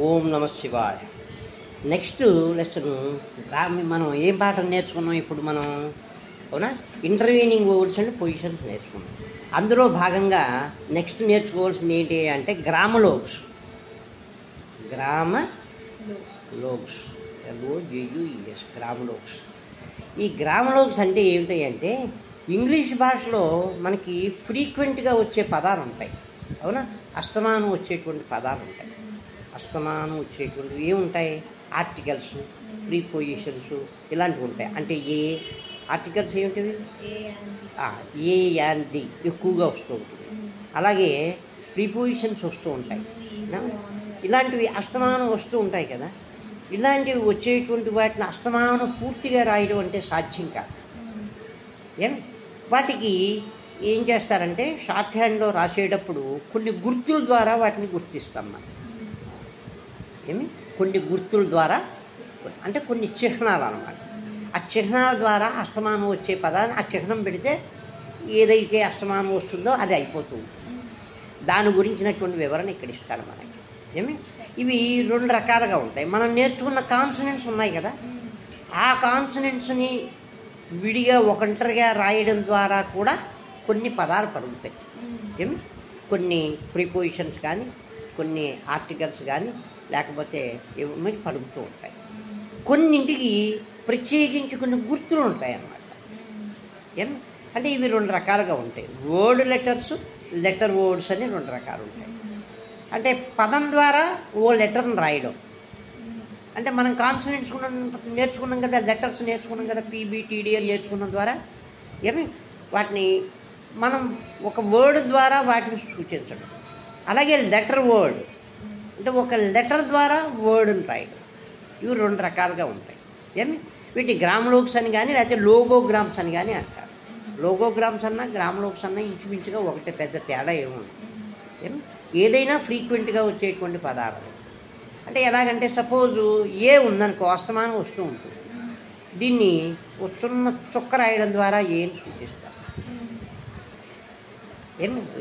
ఓం నమ శివాయ. Next lesson మనం ఏం పాఠం నేర్చుకున్నాం ఇప్పుడు మనం? అవునా, ఇంటర్వ్యూనింగ్ వర్డ్స్ అండ్ పొజిషన్స్ నేర్చుకున్నాం. అందులో భాగంగా నెక్స్ట్ నేర్చుకోవాల్సింది ఏంటి అంటే గ్రామలోగ్స్. గ్రామలోగ్స్ LOGUES గ్రామలోగ్స్. ఈ గ్రామలోగ్స్ అంటే ఏమిటి అంటే ఇంగ్లీష్ భాషలో మనకి ఫ్రీక్వెంట్గా వచ్చే పదాలు ఉంటాయి. అవునా, అస్తమానం వచ్చేటువంటి పదాలు ఉంటాయి. అస్తమానం వచ్చేటువంటివి ఏముంటాయి? ఆర్టికల్స్, ప్రీపోజిషన్స్ ఇలాంటివి ఉంటాయి. అంటే ఏ ఆర్టికల్స్ ఏమిటివి? ఏ అండ్ ది ఎక్కువగా వస్తూ ఉంటుంది. అలాగే ప్రీపోజిషన్స్ వస్తూ ఉంటాయి. ఇలాంటివి అస్తమానం వస్తూ ఉంటాయి కదా. ఇలాంటివి వచ్చేటువంటి వాటిని అస్తమానం పూర్తిగా రాయడం అంటే సాధ్యం కాదు. వాటికి ఏం చేస్తారంటే షార్ట్ హ్యాండ్లో రాసేటప్పుడు కొన్ని గుర్తుల ద్వారా వాటిని గుర్తిస్తాం మనం. కొన్ని గుర్తుల ద్వారా అంటే కొన్ని చిహ్నాలు అన్నమాట. ఆ చిహ్నాల ద్వారా అస్తమానం వచ్చే పదాన్ని ఆ చిహ్నం పెడితే ఏదైతే అస్తమానం వస్తుందో అది అయిపోతుంది. దాని గురించినటువంటి వివరణ ఇక్కడ ఇస్తాడు మనకి. ఇవి రెండు రకాలుగా ఉంటాయి. మనం నేర్చుకున్న కాన్సనెంట్స్ ఉన్నాయి కదా, ఆ కాన్సనెంట్స్ని విడిగా ఒకంటరిగా రాయడం ద్వారా కూడా కొన్ని పదాలు పలుకుతాయి. కొన్ని ప్రిపోజిషన్స్ కానీ కొన్ని ఆర్టికల్స్ కానీ లేకపోతే ఏమి పలుకుతూ ఉంటాయి. కొన్నింటికి ప్రత్యేకించి కొన్ని గుర్తులు ఉంటాయి అన్నమాట. అంటే ఇవి రెండు రకాలుగా ఉంటాయి. వర్డ్ లెటర్స్, లెటర్ వర్డ్స్ అని రెండు రకాలు ఉంటాయి. అంటే పదం ద్వారా ఓ లెటర్ని రాయడం. అంటే మనం కాన్సనెంట్స్ నేర్చుకున్నాం కదా, లెటర్స్ నేర్చుకున్నాం కదా, PBTD అని నేర్చుకున్న ద్వారా వాటిని మనం ఒక వర్డ్ ద్వారా వాటిని సూచించడం. అలాగే లెటర్ వర్డ్ అంటే ఒక లెటర్ ద్వారా వర్డ్ని రాయడం. ఇవి రెండు రకాలుగా ఉంటాయి. వీటి గ్రామలోగ్స్ అని కానీ లేకపోతే లోగోగ్రామ్స్ అని కానీ అంటారు. లోగోగ్రామ్స్ అన్నా గ్రామలోగ్స్ అన్నా ఇంచుమించుగా ఒకటే, పెద్ద తేడా ఏముంది. ఏదైనా ఫ్రీక్వెంట్గా వచ్చేటువంటి పదాలు. అంటే ఎలాగంటే సపోజు ఏ ఉందనుకో, అస్తమానం వస్తూ ఉంటుంది. దీన్ని ఒక చిన్న చుక్క రాయడం ద్వారా ఏని సూచిస్తారు.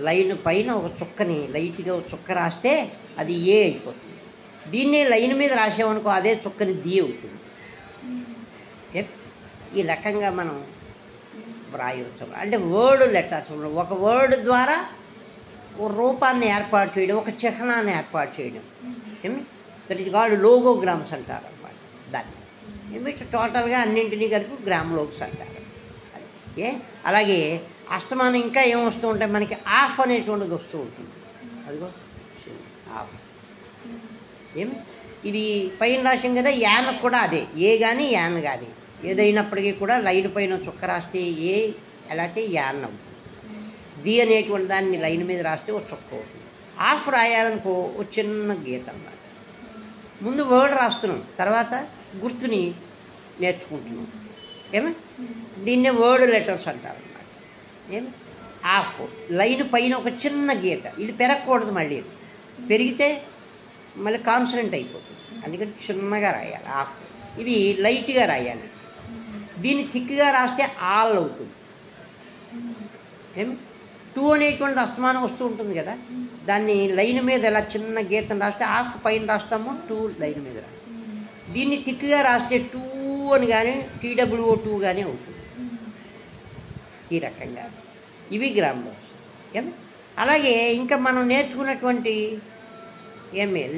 లైన్ పైన ఒక చుక్కని లైట్గా ఒక చుక్క రాస్తే అది ఏ అయిపోతుంది. దీన్నే లైన్ మీద రాసామనుకో అదే చుక్కని ది అవుతుంది. ఈ రకంగా మనం వ్రాయవచ్చు. అంటే వర్డ్ లెటర్స్, ఒక వర్డ్ ద్వారా ఒక రూపాన్ని ఏర్పాటు చేయడం, ఒక చిహ్నాన్ని ఏర్పాటు చేయడం. దట్ ఈస్ కాల్డ్ లోగోగ్రామ్స్ అంటారు అన్నమాట. దాన్ని వీటి టోటల్గా అన్నింటినీ కలిపి గ్రామలోగ్స్ అంటారు. అలాగే అస్తమానం ఇంకా ఏమొస్తూ ఉంటాయి మనకి, ఆఫ్ అనేటువంటిది వస్తూ ఉంటుంది. అదిగో ఆఫ్. ఇది పైన రాసాం కదా, యాన్కు కూడా అదే. ఏ కానీ యాన్ కానీ ఏదైనప్పటికీ కూడా లైన్ పైన చుక్క రాస్తే ఏ ఎలాంటి యాన్ అవుతుంది. ది అనేటువంటి దాన్ని లైన్ మీద రాస్తే ఒక చుక్క అవుతుంది. ఆఫ్ రాయాలనుకో ఒక చిన్న గీత అన్నమాట. ముందు వర్డ్ రాస్తున్నాం, తర్వాత గుర్తుని నేర్చుకుంటున్నాం. దీన్నే వర్డ్ లెటర్స్ అంటారు అన్నమాట. ఆఫ్ లైన్ పైన ఒక చిన్న గీత, ఇది పెరగకూడదు. మళ్ళీ పెరిగితే మళ్ళీ కాన్సనెంట్ అయిపోతుంది. అందుకని చిన్నగా రాయాలి ఆఫ్. ఇది లైట్గా రాయాలి. దీన్ని థిక్గా రాస్తే ఆల్ అవుతుంది. టూ అనేటువంటిది అస్తమానం వస్తూ ఉంటుంది కదా, దాన్ని లైన్ మీద ఇలా చిన్న గీతను రాస్తే ఆఫ్ పైన రాస్తాము, టూ లైన్ మీద రాస్తాం. దీన్ని థిక్గా రాస్తే టూ అని కానీ TWO2 కానీ అవుతుంది. ఈ రకంగా ఇవి గ్రామలోగ్స్. అలాగే ఇంకా మనం నేర్చుకున్నటువంటి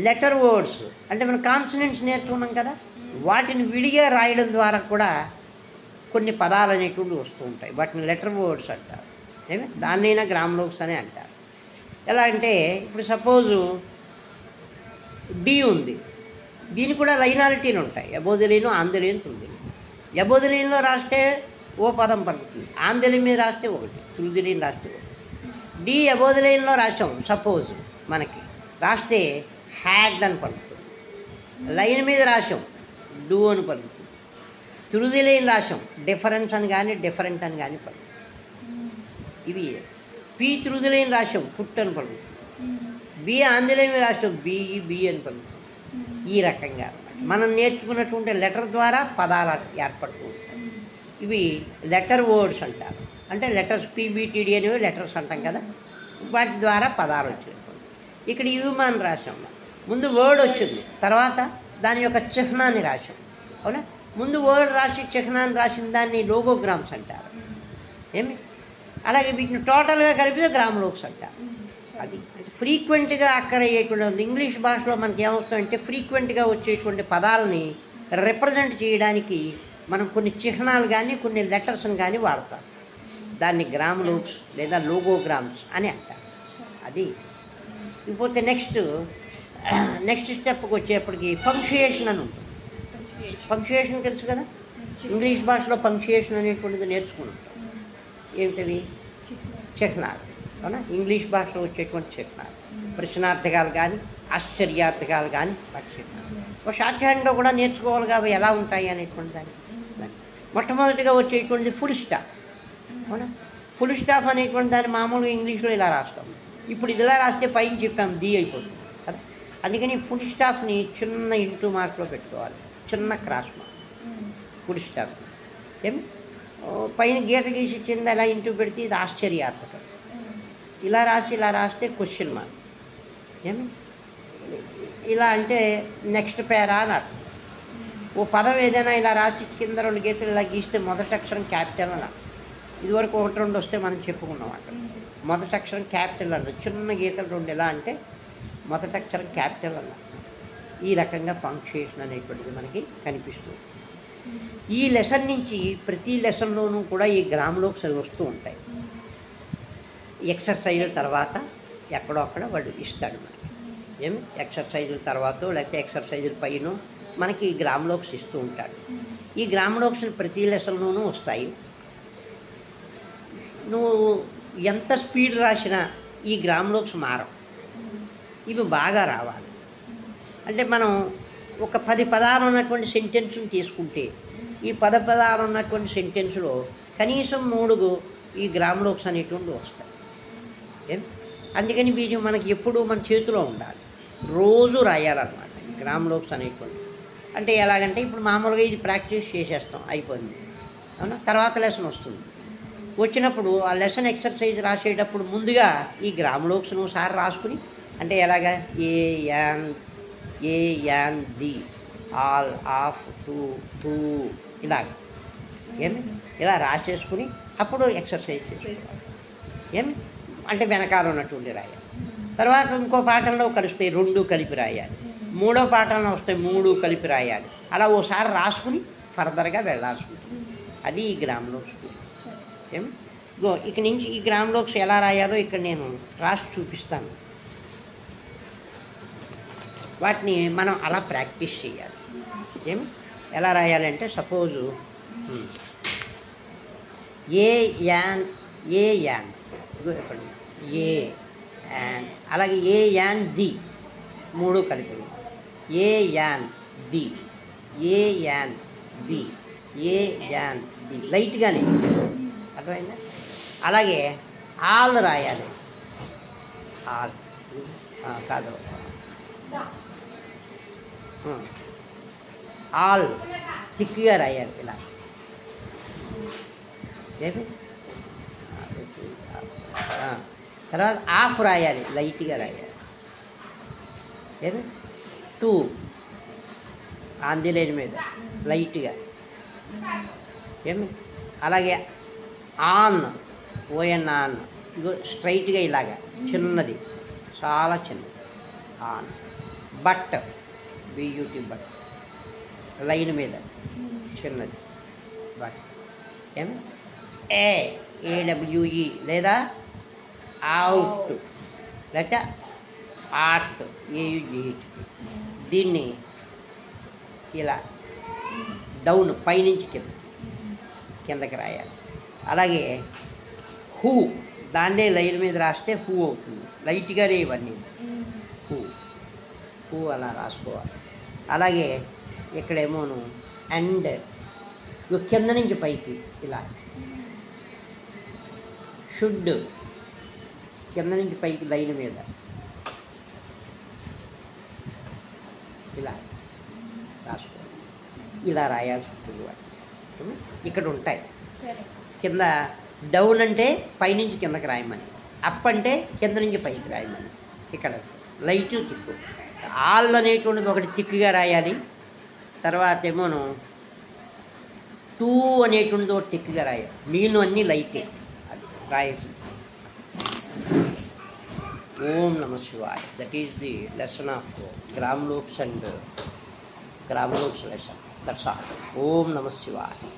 లెటర్ వర్డ్స్ అంటే మనం కాన్సనెంట్స్ నేర్చుకున్నాం కదా, వాటిని విడిగా రాయడం ద్వారా కూడా కొన్ని పదాలు అనేటువంటివి వస్తూ ఉంటాయి. వాటిని లెటర్ వర్డ్స్ అంటారు. దాన్నైనా గ్రామలోగ్స్ అనే అంటారు. ఎలా అంటే ఇప్పుడు సపోజు డి ఉంది, దీనికి కూడా లైనాలిటీలు ఉంటాయి. ఎబోదిలీను, ఆందోళన, తులుదిలీను. ఎబోదిలీన్లో రాస్తే ఓ పదం పలుకుతుంది, ఆందోళన మీద రాస్తే ఒకటి, తులుదిలీన్ రాస్తే ఒకటి. డి ఎబోదిలీన్లో రాసాం సపోజ్, మనకి రాస్తే హ్యాడ్ అని పలుకుతుంది. లైన్ మీద రాసాం డూ అని పలుకుతుంది. తులుదిలీన్ రాసాం డిఫరెన్స్ అని కానీ డిఫరెంట్ అని కానీ పలుకుతుంది. ఇవి పి తులుదిలీన్ రాసాం పుట్ అని పలుకుతుంది. బి ఆందోళన మీద రాసాం బి అని పలుకుతుంది. ఈ రకంగా మనం నేర్చుకున్నటువంటి లెటర్ ద్వారా పదాలు ఏర్పడుతూ ఉంటాయి. ఇవి లెటర్ వర్డ్స్ అంటారు. అంటే లెటర్స్, PBTD అనేవి లెటర్స్ అంటాం కదా, వాటి ద్వారా పదాలు వచ్చేటువంటి. ఇక్కడ హ్యూమన్ రాసాం. ముందు వర్డ్ వచ్చింది, తర్వాత దాని యొక్క చిహ్నాన్ని రాశాం. అవునా? ముందు వర్డ్ రాసి చిహ్నాన్ని రాసిన దాన్ని లోగోగ్రామ్స్ అంటారు. ఏమి? అలాగే వీటిని టోటల్గా కలిపితే గ్రామ్లోక్స్ అంటారు. అది అంటే ఫ్రీక్వెంట్గా అక్కరయ్యేటువంటి ఇంగ్లీష్ భాషలో మనకి ఏమవుతుందంటే ఫ్రీక్వెంట్గా వచ్చేటువంటి పదాలని రిప్రజెంట్ చేయడానికి మనం కొన్ని చిహ్నాలు కానీ కొన్ని లెటర్స్ని కానీ వాడతాం. దాన్ని గ్రామ్లోక్స్ లేదా లోగోగ్రామ్స్ అని అంటారు. అది ఇకపోతే నెక్స్ట్ స్టెప్కి వచ్చేప్పటికి పంక్చుయేషన్ అని ఉంటుంది. పంక్చుయేషన్ తెలుసు కదా, ఇంగ్లీష్ భాషలో పంక్చుయేషన్ అనేటువంటిది నేర్చుకున్నాం. ఏమిటవి? చిహ్నాలు. అవునా? ఇంగ్లీష్ భాషలో వచ్చేటువంటి చిహ్నాలు, ప్రశ్నార్థకాలు కానీ ఆశ్చర్యార్థకాలు కానీ వాటి చిహ్నాలు. ఒక షార్ట్ హ్యాండ్లో కూడా నేర్చుకోవాలి కాబట్టి ఎలా ఉంటాయి అనేటువంటి దాన్ని మొట్టమొదటిగా వచ్చేటువంటిది ఫుల్ స్టాప్. అవునా? ఫుల్ స్టాప్ అనేటువంటి దాన్ని మామూలుగా ఇంగ్లీష్లో ఇలా రాస్తాం. ఇప్పుడు ఇదిలా రాస్తే పైన చెప్పాం ది అయిపోతుంది కదా. అందుకని ఫుల్ స్టాప్ని చిన్న ఇంటూ మార్క్లో పెట్టుకోవాలి, చిన్న క్రాస్ మార్క్ ఫుల్ స్టాప్. ఏమి? పైన గీత గీసి ఇచ్చింది అలా ఇంటూ పెడితే ఇది ఆశ్చర్యార్థకం. ఇలా రాస్తే క్వశ్చన్ మార్క్. ఏమి? ఇలా అంటే నెక్స్ట్ పేరా అని అర్థం. ఓ పదం ఏదైనా ఇలా రాసి కింద 2 గీతలు ఇలా గీస్తే మొదటి అక్షరం క్యాపిటల్ అని అర్థం. ఇదివరకు 1-2 వస్తే మనం చెప్పుకున్నాం అక్కడ. మొదటి అక్షరం క్యాపిటల్ అర్థం. చిన్న గీతలు 2 ఎలా అంటే మొదటి అక్షరం క్యాపిటల్ అన్న. ఈ రకంగా పంక్చుయేషన్ అనేటువంటిది మనకి కనిపిస్తుంది. ఈ లెసన్ నుంచి ప్రతి లెసన్లోనూ కూడా ఈ గ్రామ్లోక్స్ వస్తూ ఉంటాయి. ఎక్సర్సైజుల తర్వాత ఎక్కడో అక్కడ వాడు ఇస్తాడు మనకి. ఏమి? ఎక్సర్సైజుల తర్వాత లేకపోతే ఎక్సర్సైజుల పైన మనకి ఈ గ్రామ్లోక్స్ ఇస్తూ ఉంటాడు. ఈ గ్రామ్లోక్స్ ప్రతి లెసన్లోనూ వస్తాయి. నువ్వు ఎంత స్పీడ్ రాసినా ఈ గ్రామ్లోక్స్ మారవు. ఇవి బాగా రావాలి. అంటే మనం ఒక 10 పదాలు ఉన్నటువంటి సెంటెన్స్ని తీసుకుంటే ఈ 10 పదాలు ఉన్నటువంటి సెంటెన్స్లో కనీసం 3 ఈ గ్రామ్లోక్స్ అనేటువంటి వస్తాయి. అందుకని వీటి మనకి ఎప్పుడూ మన చేతిలో ఉండాలి, రోజు రాయాలన్నమాట గ్రామ్లోక్స్ అనేటువంటి. అంటే ఎలాగంటే ఇప్పుడు మామూలుగా ఇది ప్రాక్టీస్ చేసేస్తాం, అయిపోయింది. అవునా? తర్వాత లెసన్ వస్తుంది. వచ్చినప్పుడు ఆ లెసన్ ఎక్సర్సైజ్ రాసేటప్పుడు ముందుగా ఈ గ్రామ్లోక్స్ను ఒకసారి రాసుకుని, అంటే ఎలాగా a an the all of two ఇలాగ ఏమి ఇలా రాసేసుకుని అప్పుడు ఎక్సర్సైజ్ చేసుకోవాలి. ఏమి? అంటే వెనకాల ఉన్నటువంటి రాయాలి. తర్వాత ఇంకో పాఠంలో కలుస్తాయి 2 కలిపి రాయాలి. 3వ పాఠంలో వస్తాయి 3 కలిపి రాయాలి. అలా ఓసారి రాసుకుని ఫర్దర్గా వెళ్ళాల్సి ఉంటుంది. అది ఈ గ్రామ్లోక్స్. ఏమి? ఇక నుంచి ఈ గ్రామ్లోక్స్ ఎలా రాయాలో ఇక్కడ నేను రాసి చూపిస్తాను. వాటిని మనం అలా ప్రాక్టీస్ చేయాలి. ఏమి? ఎలా రాయాలంటే suppose a an a an, అలాగే ఏ యాన్ ది 3 కలిపి ఏ యాన్ ది లైట్గానే అర్థమైందా? అలాగే ఆల్ రాయాలి. ఆల్ కాదు, ఆల్ థిక్గా రాయాలి ఇలా. ఏమి? తర్వాత ఆఫ్ రాయాలి, లైట్గా రాయాలి. ఏమి? 2 ఆంధ్రలైన్ మీద లైట్గా. ఏమి? అలాగే ఆన్ ఆన్ ఇగో స్ట్రైట్గా ఇలాగా చిన్నది, చాలా చిన్నది ఆన్. బట్ బట్ లైన్ మీద చిన్నది బట్. ఏమి? ఏడబ్ల్యూఈ లేదా అవుట్ లేక ఆర్ట్ ఏయుజిహెచ్. దీన్ని ఇలా డౌన్ పైనుంచి కిందకి రాయాలి. అలాగే హూ దాన్నే లైన్ మీద రాస్తే హూ అవుతుంది, లైట్గానే ఇవన్నీ హూ అలా రాసుకోవాలి. అలాగే ఇక్కడేమోను అండ్ కింద నుంచి పైకి ఇలా షుడ్ కింద నుంచి పైకి లైన్ మీద ఇలా రాసుకోవాలి. ఇలా రాయాల్సి ఉంటుంది. ఇక్కడ ఉంటాయి. కింద డౌన్ అంటే పైనుంచి కిందకి రాయమని, అప్ అంటే కింద నుంచి పైకి రాయమని. ఇక్కడ లైట్ తిప్పు ఆల్ అనేటువంటిది ఒకటి తిక్కుగా రాయాలి. తర్వాత ఏమోను టూ అనేటువంటిది ఒకటి తిక్కుగా రాయాలి. మిగిలినవన్నీ లైటే, అది రాయదు. ఓం నమ శివాయ. That is the lesson of grammalogues and grammalogues lesson. That's all. ఓం నమ శివాయ.